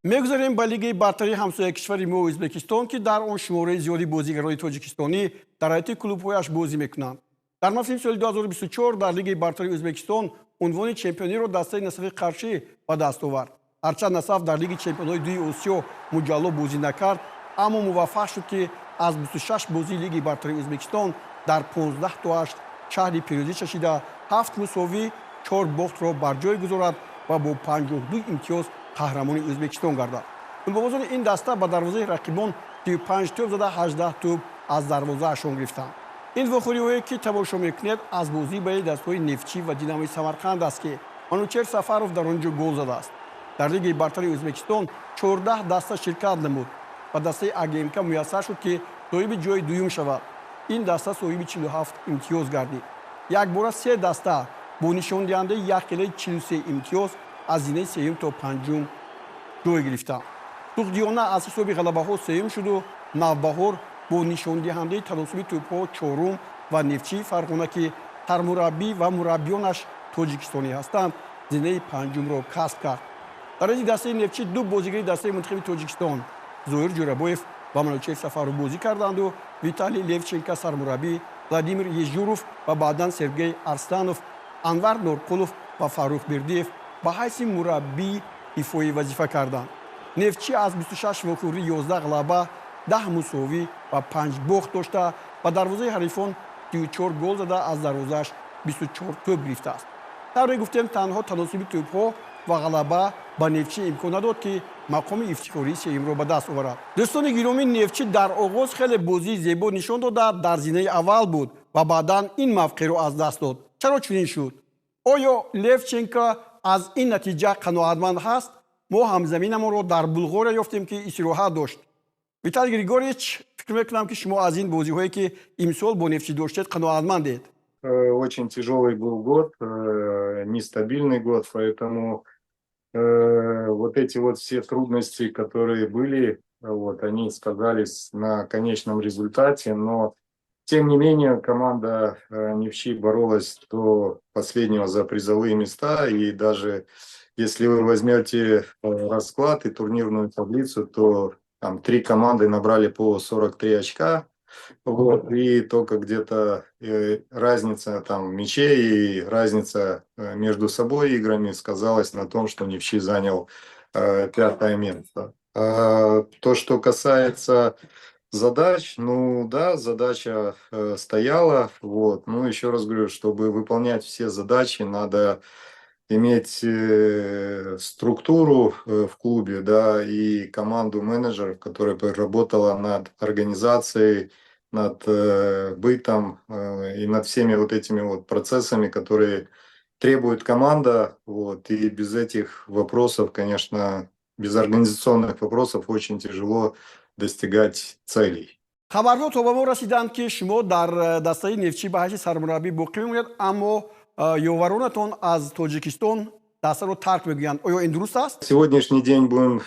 мегузарем ба лигаи бартари ҳамсояи кишвари мо Ӯзбекистон ки дар он шумораи зиёди бозигарони тоҷикистонӣ дар ҳайати клубҳояш бозӣ мекунанд. Дар мавсими соли 2024 дар лигаи бартари Ӯзбекистон унвони чемпиониро дастаи Насафи Қаршӣ ба даст овард. ҳарчанд Насаф дар лиги чемпионҳои дуи Осиё муҷалло бозӣ накард, аммо муваффақ шуд ки аз 26 бозии лиги бартари Ӯзбекистон дар 15-8 шаҳри пирӯзӣ чашида 7 мусовӣ 4 бохтро бар ҷой гузорад ва бо 52 имтиёз қаҳрамони Ӯзбекистон гардад. Гулбовозони ин даста ба дарвозаи рақибон 35 тӯб зада 18 тӯб аз дарвозаашон гирифтанд. ин вохӯриҳое ки тамошо мекунед аз бозӣ байни дастҳои Нефчӣ ва Динамои Самарқанд аст ки Манучер Сафаров дар он ҷо гол задааст. дар лигаи бартари Ӯзбекистон 14 даста ширкат намуд ва дастаи АГМК муяссар шуд ки соҳиби ҷои дуюм шавад. ин даста соҳиби 47 имтиёз гардид. якбора 3 даста бо нишондиҳандаи 1,43 имтиёз аз зинаи сеюм то панҷум ҷой гирифтанд. Сухдиёна аз ҳисоби ғалабаҳо сеюм шуду, Навбаҳор бо нишондиҳандаи таносуби тӯбҳо чорум ва Нефчӣ Фарғона ки сармураббӣ ва мураббиёнаш тоҷикистонӣ ҳастанд, зинаи панҷумро касб кард. дар раиси дастаи Нефчӣ ду бозигари дастаи мунтахаби Тоҷикистон Зоир Ҷӯрабоев ва Манучер Сафаров бозӣ карданду Виталий Левченко сармураббӣ, Владимир Ежуров ва баъдан Сергей Арсланов, Анвар Норқулов ва Фаррух Бердиев ба ҳайси мураббии ифоӣ вазифа карданд. Нефчӣ аз 26 вохӯрӣ 11 ғалаба, 10 мусовӣ ва 5 бохт дошта ба дарвозаи ҳарифон 34 гол зада аз дарвозааш 24 тӯб гирифтааст. тавре гуфтем танҳо таносуби тӯбҳо ва ғалаба ба Нефчӣ имкон надод ки мақоми ифтихории сеюмро ба даст оварад. дӯстони гиромӣ, Нефчӣ дар оғоз хеле бозии зебо нишон дода дар зинаи аввал буд ва баъдан ин мавқеъро аз даст дод. чаро чунин шуд? оё Левченко аз ин натиҷа қаноатманд ҳаст? мо ҳамзаминамонро дар Булғория ёфтем ки истироҳат дошт. Виталий Григорьевич, фикр мекунам ки шумо аз ин бозиҳое ки имсол бо Нефчӣ доштед қаноатмандед. Очень тяжелый был год, нестабильный год, поэтому вот эти вот все трудности, которые были, вот, они сказались на конечном результате, но тем не менее команда Нефчи боролась до последнего за призовые места, и даже если вы возьмете расклад и турнирную таблицу, то там 3 команды набрали по 43 очка, вот, и только где-то разница там мячей и разница между собой играми сказалась на том, что Нефчи занял 5-е место. То, что касается задач, ну да, задача стояла, вот, но еще раз говорю, чтобы выполнять все задачи, надо иметь структуру в клубе, да, и команду менеджеров, которая работала над организацией, над бытом и над всеми вот этими вот процессами, которые требует команда, вот, и без этих вопросов, конечно, без организационных вопросов очень тяжело достигать целей. хабарҳо то ба мо расиданд ки шумо дар дастаи Нефчӣ ба ҳайси сармураббӣ боқӣ мемонед, аммо ёваронатон аз Тоҷикистон дастаро тарк мегӯянд. Оё ин дуруст аст? Сегодняшний день будем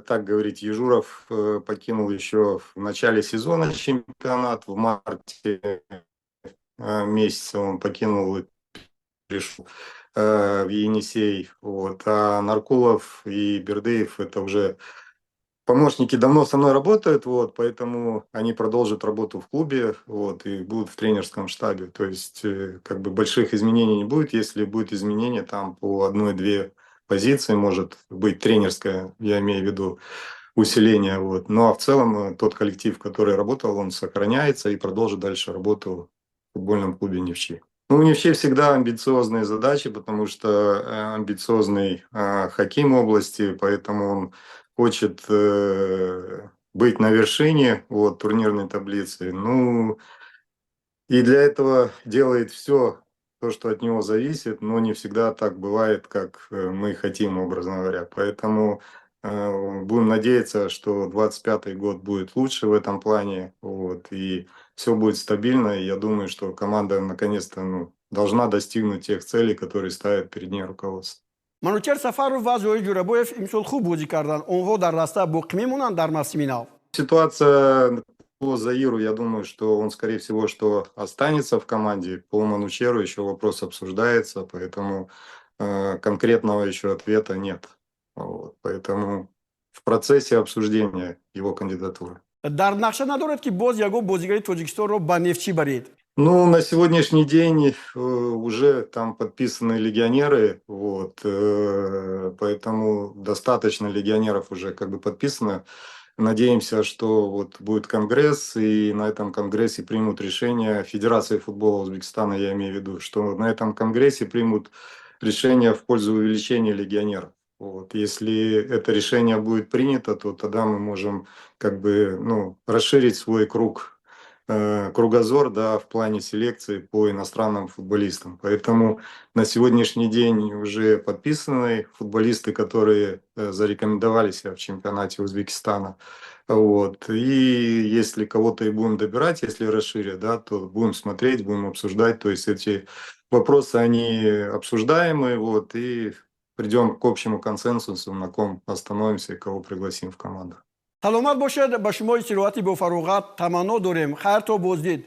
так говорить. Ежуров покинул еще в начале сезона чемпионат, в марте месяце он покинул, пришел в Енисей. Вот. А Наркулов и Бердыев это уже помощники давно со мной работают, вот, поэтому они продолжат работу в клубе, вот, и будут в тренерском штабе. То есть, как бы больших изменений не будет. Если будет изменение там по 1-2 позиции, может быть тренерское, я имею в виду усиление. Вот. Ну а в целом тот коллектив, который работал, он сохраняется и продолжит дальше работу в футбольном клубе Нефчи. Ну, у Нефчи всегда амбициозные задачи, потому что амбициозный хаким области, поэтому он хочет быть на вершине вот, турнирной таблицы. Ну, и для этого делает все, то, что от него зависит, но не всегда так бывает, как мы хотим, образно говоря. Поэтому будем надеяться, что 25-й год будет лучше в этом плане, вот, и все будет стабильно. И я думаю, что команда наконец-то должна достигнуть тех целей, которые ставит перед ней руководство. Манучер Сафаров ва Зоир Ҷӯрабоев имсол хуб бозӣ карданд. Онҳо дар раста боқӣ мемонанд дар мавсими нав. Ситуация по Заиру, я думаю, что он, скорее всего, что останется в команде. По Манучеру еще вопрос обсуждается, поэтому конкретного еще ответа нет. Вот, поэтому в процессе обсуждения его кандидатуры. дар нақша надорад ки боз ягон бозигари Тоҷикистонро ба Нефтчи баред? Ну, на сегодняшний день уже там подписаны легионеры, вот, поэтому достаточно легионеров уже как бы подписано. Надеемся, что вот будет конгресс, и на этом конгрессе примут решение Федерации футбола Узбекистана, я имею в виду, что на этом конгрессе примут решение в пользу увеличения легионеров. Вот. Если это решение будет принято, то тогда мы можем как бы, ну, расширить свой кругозор, да, в плане селекции по иностранным футболистам. Поэтому на сегодняшний день уже подписаны футболисты, которые зарекомендовали себя в чемпионате Узбекистана. Вот. И если кого-то и будем добирать, если расширят, да, то будем смотреть, будем обсуждать. То есть эти вопросы, они обсуждаемые, вот, и придем к общему консенсусу, на ком остановимся и кого пригласим в команду. саломат бошед. ба шумо истироҳати бофароғат таманно дорем. хайр то боздид.